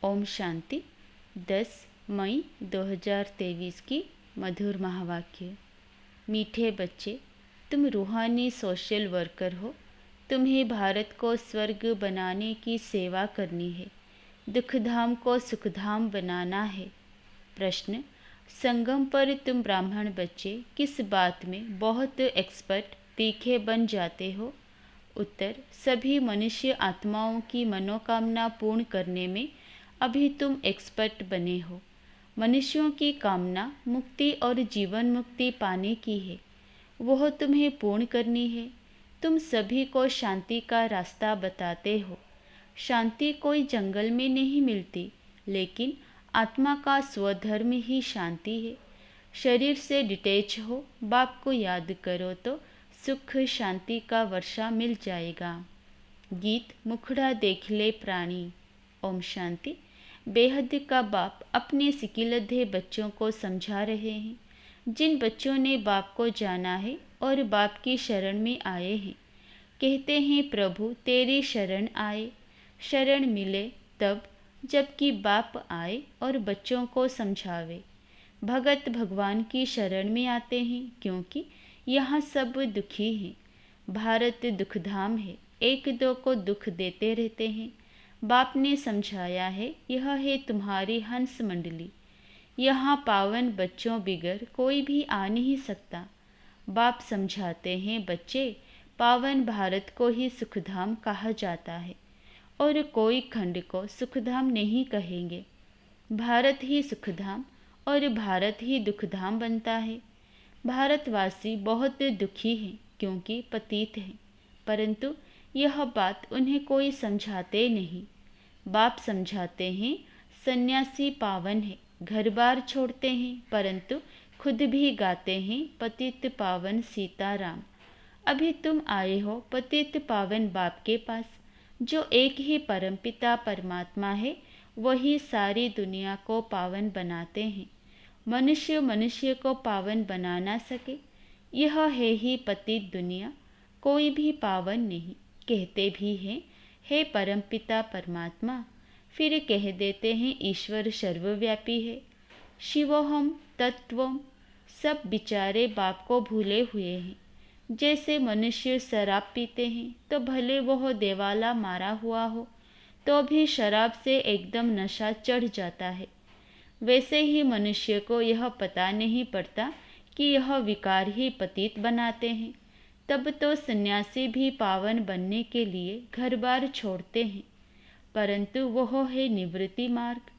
ओम शांति। 10 मई 2023 की मधुर महावाक्य। मीठे बच्चे, तुम रूहानी सोशल वर्कर हो। तुम्हें भारत को स्वर्ग बनाने की सेवा करनी है, दुखधाम को सुखधाम बनाना है। प्रश्न: संगम पर तुम ब्राह्मण बच्चे किस बात में बहुत एक्सपर्ट तीखे बन जाते हो? उत्तर: सभी मनुष्य आत्माओं की मनोकामना पूर्ण करने में अभी तुम एक्सपर्ट बने हो। मनुष्यों की कामना मुक्ति और जीवन मुक्ति पाने की है, वह तुम्हें पूर्ण करनी है। तुम सभी को शांति का रास्ता बताते हो। शांति कोई जंगल में नहीं मिलती, लेकिन आत्मा का स्वधर्म ही शांति है। शरीर से डिटैच हो, बाप को याद करो तो सुख शांति का वर्षा मिल जाएगा। गीत मुखड़ा देख ले प्राणी। ओम शांति। बेहद का बाप अपने सिकिलधे बच्चों को समझा रहे हैं। जिन बच्चों ने बाप को जाना है और बाप की शरण में आए हैं, कहते हैं प्रभु तेरी शरण आए। शरण मिले तब जबकि बाप आए और बच्चों को समझावे। भगत भगवान की शरण में आते हैं क्योंकि यहाँ सब दुखी हैं। भारत दुखधाम है, एक दो को दुख देते रहते हैं। बाप ने समझाया है, यह है तुम्हारी हंस मंडली। यहाँ पावन बच्चों बिगर कोई भी आ नहीं सकता। बाप समझाते हैं, बच्चे पावन भारत को ही सुखधाम कहा जाता है और कोई खंड को सुखधाम नहीं कहेंगे। भारत ही सुखधाम और भारत ही दुखधाम बनता है। भारतवासी बहुत दुखी हैं क्योंकि पतित हैं, परंतु यह बात उन्हें कोई समझाते नहीं। बाप समझाते हैं, सन्यासी पावन है, घर बार छोड़ते हैं, परंतु खुद भी गाते हैं पतित पावन सीताराम। अभी तुम आए हो पतित पावन बाप के पास, जो एक ही परमपिता परमात्मा है, वही सारी दुनिया को पावन बनाते हैं। मनुष्य मनुष्य को पावन बना ना सके, यह है ही पतित दुनिया। कोई भी पावन नहीं। कहते भी हैं, हे परमपिता परमात्मा, फिर कह देते हैं ईश्वर सर्वव्यापी है। शिवोहम तत्वम। सब बिचारे बाप को भूले हुए हैं। जैसे मनुष्य शराब पीते हैं तो भले वह देवाला मारा हुआ हो तो भी शराब से एकदम नशा चढ़ जाता है, वैसे ही मनुष्य को यह पता नहीं पड़ता कि यह विकार ही पतित बनाते हैं। तब तो सन्यासी भी पावन बनने के लिए घर बार छोड़ते हैं, परंतु वह है निवृत्ति मार्ग।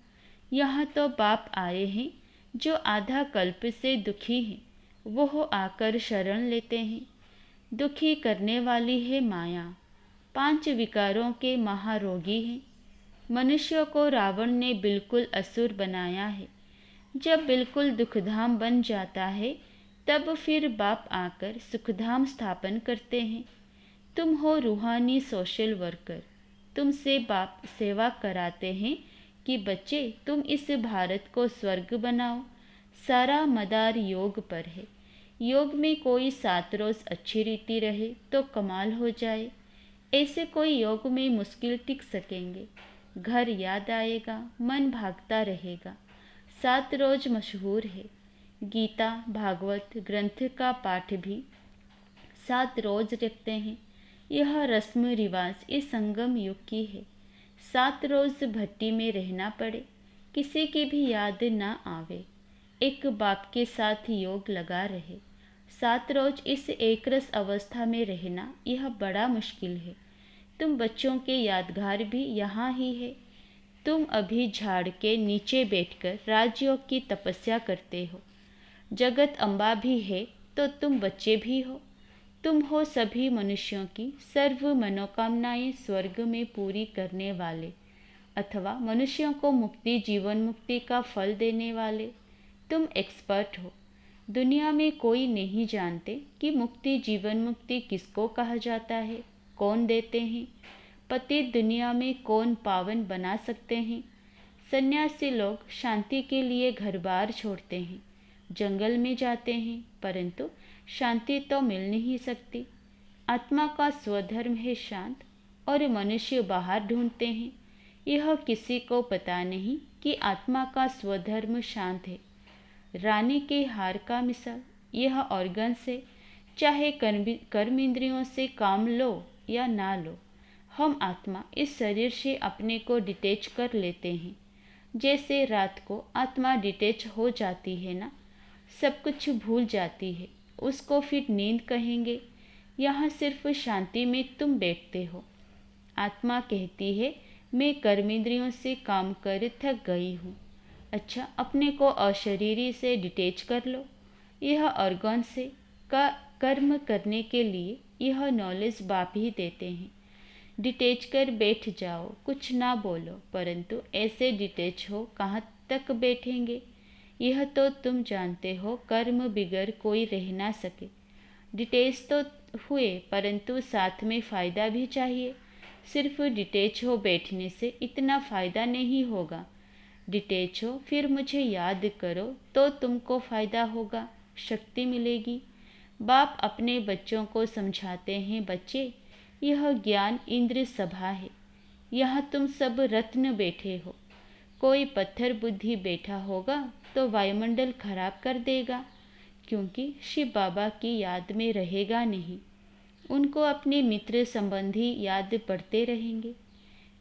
यहाँ तो बाप आए हैं जो आधा कल्प से दुखी हैं, वह आकर शरण लेते हैं। दुखी करने वाली है माया, 5 विकारों के महारोगी हैं। मनुष्य को रावण ने बिल्कुल असुर बनाया है। जब बिल्कुल दुखधाम बन जाता है, तब फिर बाप आकर सुखधाम स्थापन करते हैं। तुम हो रूहानी सोशल वर्कर। तुमसे बाप सेवा कराते हैं कि बच्चे तुम इस भारत को स्वर्ग बनाओ। सारा मदार योग पर है। योग में कोई 7 रोज अच्छी रीति रहे तो कमाल हो जाए। ऐसे कोई योग में मुश्किल टिक सकेंगे। घर याद आएगा, मन भागता रहेगा। 7 रोज मशहूर है। गीता भागवत ग्रंथ का पाठ भी 7 रोज रखते हैं। यह रस्म रिवाज इस संगम युग की है। 7 रोज भट्टी में रहना पड़े, किसी की भी याद ना आवे, एक बाप के साथ योग लगा रहे। 7 रोज इस एकरस अवस्था में रहना यह बड़ा मुश्किल है। तुम बच्चों के यादगार भी यहाँ ही है। तुम अभी झाड़ के नीचे बैठकर राजयोग की तपस्या करते हो। जगत अम्बा भी है तो तुम बच्चे भी हो। तुम हो सभी मनुष्यों की सर्व मनोकामनाएं स्वर्ग में पूरी करने वाले, अथवा मनुष्यों को मुक्ति जीवन मुक्ति का फल देने वाले। तुम एक्सपर्ट हो। दुनिया में कोई नहीं जानते कि मुक्ति जीवन मुक्ति किसको कहा जाता है, कौन देते हैं। पतित दुनिया में कौन पावन बना सकते हैं। सन्यासी लोग शांति के लिए घर बार छोड़ते हैं, जंगल में जाते हैं, परंतु शांति तो मिल नहीं सकती। आत्मा का स्वधर्म है शांत, और मनुष्य बाहर ढूंढते हैं। यह किसी को पता नहीं कि आत्मा का स्वधर्म शांत है। रानी के हार का मिसाल, यह ऑर्गन से चाहे कर्म इंद्रियों से काम लो या ना लो, हम आत्मा इस शरीर से अपने को डिटेच कर लेते हैं। जैसे रात को आत्मा डिटेच हो जाती है ना, सब कुछ भूल जाती है, उसको फिर नींद कहेंगे। यहाँ सिर्फ शांति में तुम बैठते हो। आत्मा कहती है मैं कर्मेंद्रियों से काम कर थक गई हूँ। अच्छा, अपने को अशरीरी से डिटेच कर लो। यह ऑर्गन से कर्म करने के लिए यह नॉलेज बाप ही देते हैं। डिटेच कर बैठ जाओ, कुछ ना बोलो, परंतु ऐसे डिटेच हो कहाँ तक बैठेंगे? यह तो तुम जानते हो, कर्म बिगर कोई रह ना सके। डिटेच तो हुए, परंतु साथ में फ़ायदा भी चाहिए। सिर्फ डिटेच हो बैठने से इतना फ़ायदा नहीं होगा। डिटेच हो फिर मुझे याद करो तो तुमको फ़ायदा होगा, शक्ति मिलेगी। बाप अपने बच्चों को समझाते हैं, बच्चे यह ज्ञान इंद्र सभा है, यहाँ तुम सब रत्न बैठे हो। कोई पत्थर बुद्धि बैठा होगा तो वायुमंडल खराब कर देगा, क्योंकि शिव बाबा की याद में रहेगा नहीं। उनको अपने मित्र संबंधी याद पड़ते रहेंगे।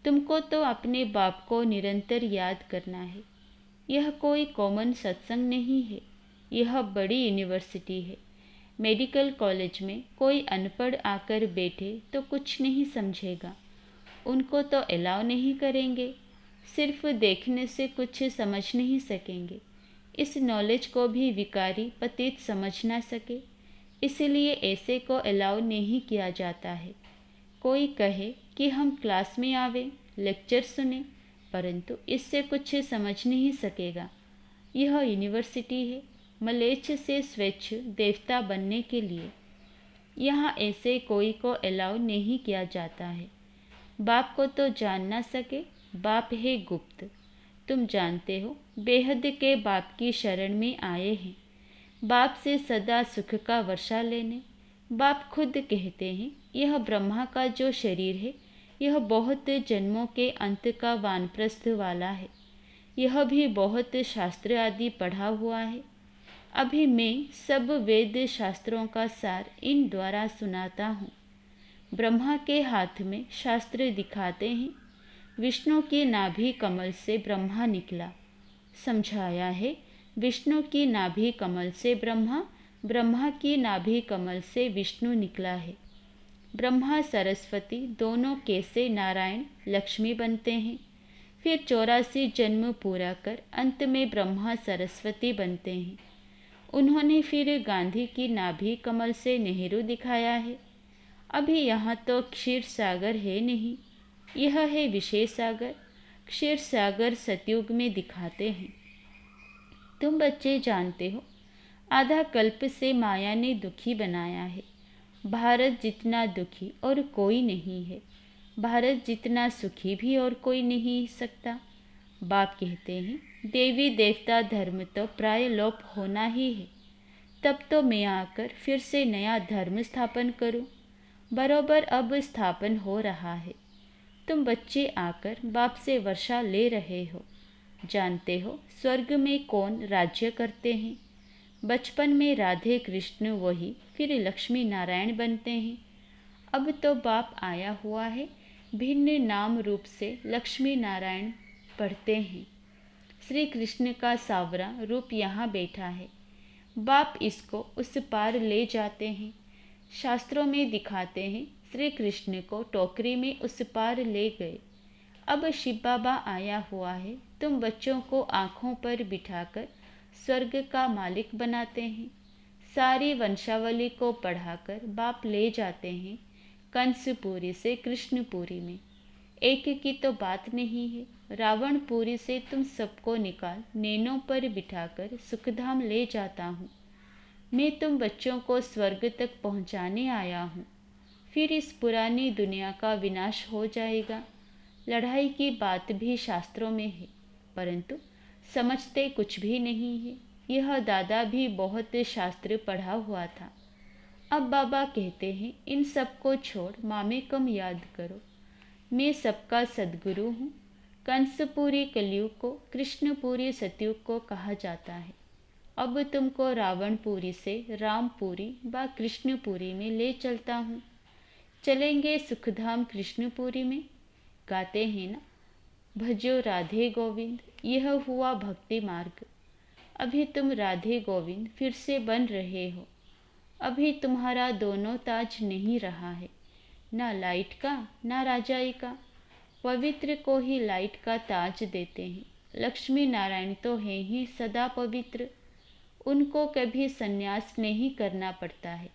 तुमको तो अपने बाप को निरंतर याद करना है। यह कोई कॉमन सत्संग नहीं है, यह बड़ी यूनिवर्सिटी है। मेडिकल कॉलेज में कोई अनपढ़ आकर बैठे तो कुछ नहीं समझेगा, उनको तो अलाउ नहीं करेंगे। सिर्फ देखने से कुछ समझ नहीं सकेंगे। इस नॉलेज को भी विकारी पतित समझ ना सके, इसलिए ऐसे को अलाउ नहीं किया जाता है। कोई कहे कि हम क्लास में आवे, लेक्चर सुने, परंतु इससे कुछ समझ नहीं सकेगा। यह यूनिवर्सिटी है, मलेच्छ से स्वच्छ देवता बनने के लिए। यहाँ ऐसे कोई को अलाउ नहीं किया जाता है। बाप को तो जान ना सके, बाप है गुप्त। तुम जानते हो, बेहद के बाप की शरण में आए हैं, बाप से सदा सुख का वर्षा लेने। बाप खुद कहते हैं यह ब्रह्मा का जो शरीर है, यह बहुत जन्मों के अंत का वानप्रस्थ वाला है। यह भी बहुत शास्त्र आदि पढ़ा हुआ है। अभी मैं सब वेद शास्त्रों का सार इन द्वारा सुनाता हूँ। ब्रह्मा के हाथ में शास्त्र दिखाते हैं। विष्णु की नाभि कमल से ब्रह्मा निकला, समझाया है। विष्णु की नाभि कमल से ब्रह्मा, ब्रह्मा की नाभि कमल से विष्णु निकला है। ब्रह्मा सरस्वती दोनों कैसे नारायण लक्ष्मी बनते हैं, फिर 84 जन्म पूरा कर अंत में ब्रह्मा सरस्वती बनते हैं। उन्होंने फिर गांधी की नाभि कमल से नेहरू दिखाया है। अभी यहाँ तो क्षीर सागर है नहीं, यह है विशेष सागर। क्षीर सागर सतयुग में दिखाते हैं। तुम बच्चे जानते हो, आधा कल्प से माया ने दुखी बनाया है। भारत जितना दुखी और कोई नहीं है, भारत जितना सुखी भी और कोई नहीं सकता। बाप कहते हैं देवी देवता धर्म तो प्राय लोप होना ही है, तब तो मैं आकर फिर से नया धर्म स्थापन करूं। बरोबर अब स्थापन हो रहा है। तुम बच्चे आकर बाप से वर्षा ले रहे हो। जानते हो स्वर्ग में कौन राज्य करते हैं? बचपन में राधे कृष्ण वही फिर लक्ष्मी नारायण बनते हैं। अब तो बाप आया हुआ है, भिन्न नाम रूप से लक्ष्मी नारायण पढ़ते हैं। श्री कृष्ण का सावरा रूप यहाँ बैठा है। बाप इसको उस पार ले जाते हैं। शास्त्रों में दिखाते हैं श्री कृष्ण को टोकरी में उस पार ले गए। अब शिव बाबा आया हुआ है, तुम बच्चों को आँखों पर बिठाकर स्वर्ग का मालिक बनाते हैं। सारी वंशावली को पढ़ाकर बाप ले जाते हैं कंसपुरी से कृष्णपुरी में। एक की तो बात नहीं है, रावणपुरी से तुम सबको निकाल नैनों पर बिठाकर सुखधाम ले जाता हूँ। मैं तुम बच्चों को स्वर्ग तक पहुँचाने आया हूँ। फिर इस पुरानी दुनिया का विनाश हो जाएगा। लड़ाई की बात भी शास्त्रों में है, परंतु समझते कुछ भी नहीं है। यह दादा भी बहुत शास्त्र पढ़ा हुआ था। अब बाबा कहते हैं इन सबको छोड़ मामे कम याद करो। मैं सबका सद्गुरु हूँ। कंसपुरी कलयुग को, कृष्णपुरी सतयुग को कहा जाता है। अब तुमको रावणपुरी से रामपुरी व कृष्णपुरी में ले चलता हूँ। चलेंगे सुखधाम कृष्णपुरी में। गाते हैं ना, भजो राधे गोविंद, यह हुआ भक्ति मार्ग। अभी तुम राधे गोविंद फिर से बन रहे हो। अभी तुम्हारा दोनों ताज नहीं रहा है, ना लाइट का ना राजाई का। पवित्र को ही लाइट का ताज देते हैं। लक्ष्मी नारायण तो हैं ही सदा पवित्र, उनको कभी संन्यास नहीं करना पड़ता है।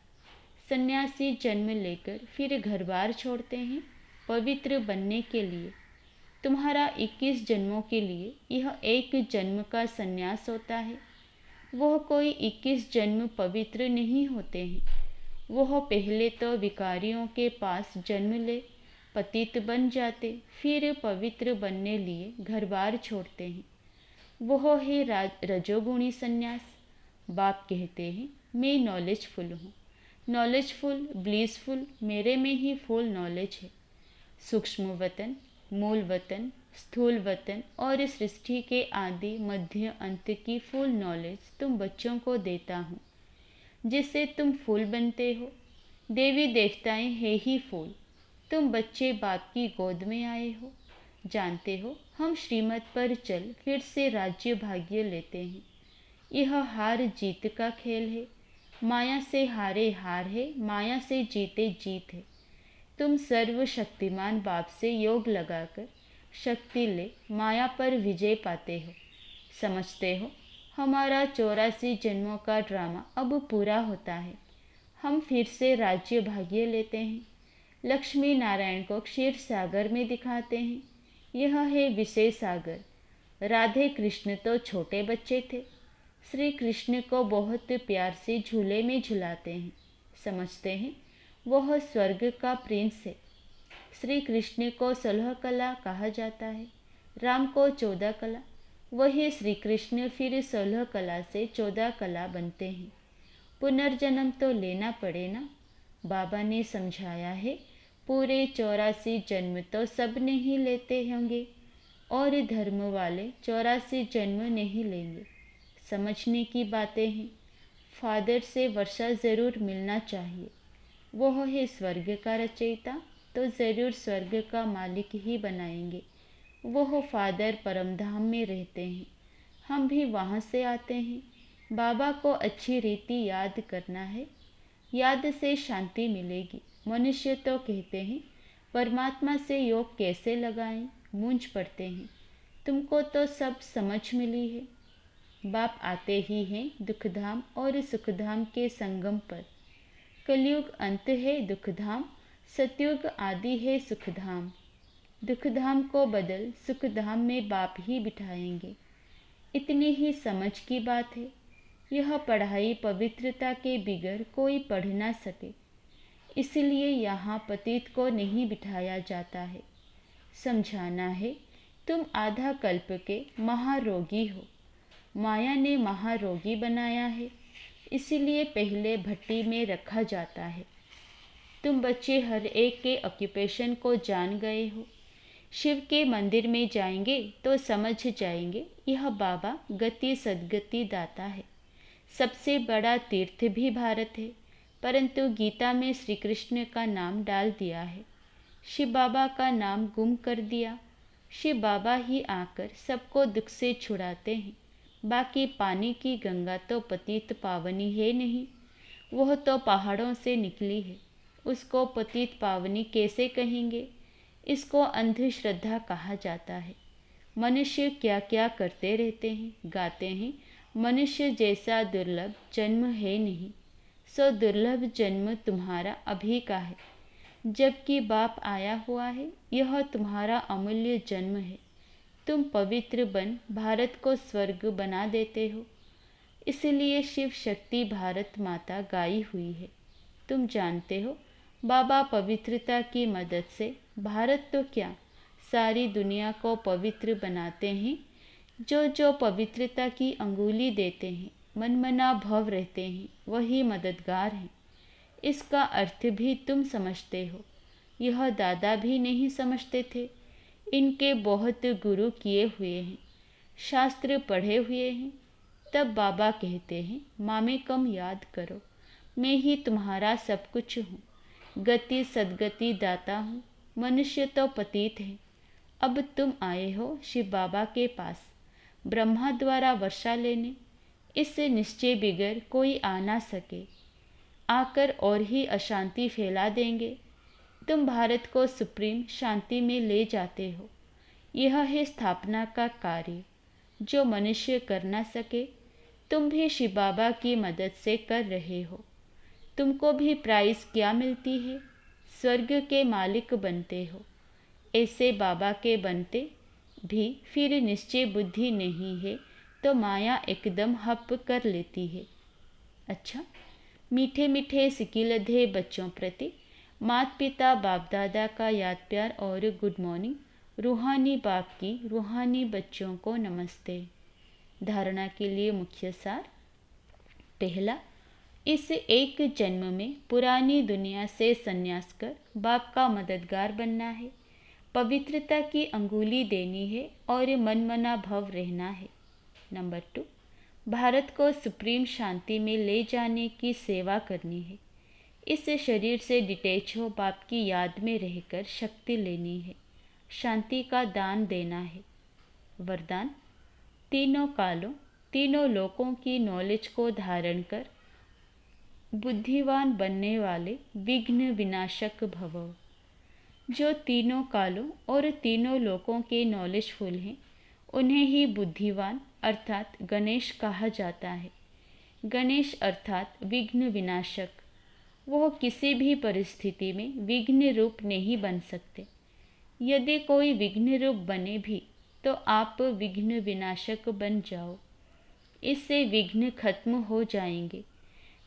सन्यासी जन्म लेकर फिर घर बार छोड़ते हैं पवित्र बनने के लिए। तुम्हारा 21 जन्मों के लिए यह एक जन्म का संन्यास होता है। वह कोई 21 जन्म पवित्र नहीं होते हैं। वह पहले तो विकारियों के पास जन्म ले पतित बन जाते, फिर पवित्र बनने लिए घर बार छोड़ते हैं। वह है रजोगुणी संन्यास। बाप कहते हैं मैं नॉलेजफुल हूँ। नॉलेजफुल, ब्लिसफुल, मेरे में ही फुल नॉलेज है। सूक्ष्म वतन, मूल वतन, स्थूल वतन और सृष्टि के आदि मध्य अंत की फुल नॉलेज तुम बच्चों को देता हूँ, जिससे तुम फूल बनते हो। देवी देवताएं है ही फूल। तुम बच्चे बाप की गोद में आए हो। जानते हो हम श्रीमत पर चल फिर से राज्य भाग्य लेते हैं। यह हार जीत का खेल है। माया से हारे हार है, माया से जीते जीत है। तुम सर्वशक्तिमान बाप से योग लगाकर शक्ति ले माया पर विजय पाते हो। समझते हो हमारा 84 जन्मों का ड्रामा अब पूरा होता है। हम फिर से राज्य भाग्य लेते हैं। लक्ष्मी नारायण को क्षीर सागर में दिखाते हैं। यह है विषय सागर। राधे कृष्ण तो छोटे बच्चे थे। श्री कृष्ण को बहुत प्यार से झूले में झुलाते हैं। समझते हैं वह स्वर्ग का प्रिंस है। श्री कृष्ण को 16 कला कहा जाता है, राम को 14 कला। वही श्री कृष्ण फिर 16 कला से 14 कला बनते हैं। पुनर्जन्म तो लेना पड़े ना। बाबा ने समझाया है पूरे 84 जन्म तो सब नहीं लेते होंगे और धर्म वाले 84 जन्म नहीं लेंगे। समझने की बातें हैं। फादर से वर्षा ज़रूर मिलना चाहिए। वह है स्वर्ग का रचयिता, तो ज़रूर स्वर्ग का मालिक ही बनाएंगे। वह फादर परमधाम में रहते हैं, हम भी वहाँ से आते हैं। बाबा को अच्छी रीति याद करना है। याद से शांति मिलेगी। मनुष्य तो कहते हैं परमात्मा से योग कैसे लगाएं, मूंझ पड़ते हैं। तुमको तो सब समझ मिली है। बाप आते ही हैं दुखधाम और सुखधाम के संगम पर। कलयुग अंत है दुखधाम, सतयुग आदि है सुखधाम। दुखधाम को बदल सुखधाम में बाप ही बिठाएंगे। इतनी ही समझ की बात है। यह पढ़ाई पवित्रता के बिगर कोई पढ़ ना सके, इसलिए यहाँ पतित को नहीं बिठाया जाता है। समझाना है तुम आधा कल्प के महारोगी हो। माया ने महारोगी बनाया है, इसीलिए पहले भट्टी में रखा जाता है। तुम बच्चे हर एक के ऑक्यूपेशन को जान गए हो। शिव के मंदिर में जाएंगे तो समझ जाएंगे यह बाबा गति सद्गति दाता है। सबसे बड़ा तीर्थ भी भारत है, परंतु गीता में श्री कृष्ण का नाम डाल दिया है। शिव बाबा का नाम गुम कर दिया। शिव बाबा ही आकर सबको दुख से छुड़ाते हैं। बाकी पानी की गंगा तो पतित पावनी है नहीं, वह तो पहाड़ों से निकली है। उसको पतित पावनी कैसे कहेंगे? इसको अंधश्रद्धा कहा जाता है। मनुष्य क्या क्या करते रहते हैं। गाते हैं मनुष्य जैसा दुर्लभ जन्म है नहीं, सो दुर्लभ जन्म तुम्हारा अभी का है। जबकि बाप आया हुआ है, यह तुम्हारा अमूल्य जन्म है। तुम पवित्र बन भारत को स्वर्ग बना देते हो। इसलिए शिव शक्ति भारत माता गाई हुई है। तुम जानते हो बाबा पवित्रता की मदद से भारत तो क्या सारी दुनिया को पवित्र बनाते हैं। जो जो पवित्रता की अंगुली देते हैं, मनमना भव रहते हैं, वही मददगार हैं। इसका अर्थ भी तुम समझते हो। यह दादा भी नहीं समझते थे। इनके बहुत गुरु किए हुए हैं, शास्त्र पढ़े हुए हैं। तब बाबा कहते हैं, मामे कम याद करो, मैं ही तुम्हारा सब कुछ हूँ, गति सदगति दाता हूँ। मनुष्य तो पतित है, अब तुम आए हो शिव बाबा के पास ब्रह्मा द्वारा वर्षा लेने। इससे निश्चय बिगर कोई आ ना सके, आकर और ही अशांति फैला देंगे। तुम भारत को सुप्रीम शांति में ले जाते हो। यह है स्थापना का कार्य जो मनुष्य कर ना सके, तुम भी शिव बाबा की मदद से कर रहे हो। तुमको भी प्राइस क्या मिलती है? स्वर्ग के मालिक बनते हो। ऐसे बाबा के बनते भी फिर निश्चय बुद्धि नहीं है तो माया एकदम हप कर लेती है। अच्छा, मीठे मीठे सिकिलधे बच्चों प्रति माता पिता बाप दादा का याद प्यार और गुड मॉर्निंग। रूहानी बाप की रूहानी बच्चों को नमस्ते। धारणा के लिए मुख्य सार। पहला, इस एक जन्म में पुरानी दुनिया से संन्यास कर बाप का मददगार बनना है, पवित्रता की अंगुली देनी है और मनमना भव रहना है। नंबर 2, भारत को सुप्रीम शांति में ले जाने की सेवा करनी है। इस शरीर से डिटैच हो बाप की याद में रहकर शक्ति लेनी है, शांति का दान देना है। वरदान, तीनों कालों तीनों लोकों की नॉलेज को धारण कर बुद्धिवान बनने वाले विघ्न विनाशक भव। जो तीनों कालों और तीनों लोकों के नॉलेजफुल हैं, उन्हें ही बुद्धिवान अर्थात गणेश कहा जाता है। गणेश अर्थात विघ्न विनाशक। वह किसी भी परिस्थिति में विघ्न रूप नहीं बन सकते। यदि कोई विघ्न रूप बने भी तो आप विघ्न विनाशक बन जाओ, इससे विघ्न खत्म हो जाएंगे।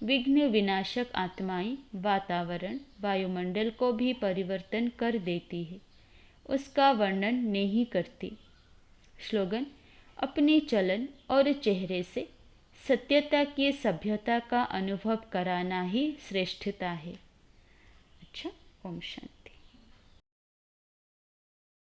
विघ्न विनाशक आत्माएं वातावरण वायुमंडल को भी परिवर्तन कर देती है, उसका वर्णन नहीं करती। स्लोगन, अपने चलन और चेहरे से सत्यता की सभ्यता का अनुभव कराना ही श्रेष्ठता है। अच्छा, ओम शांति।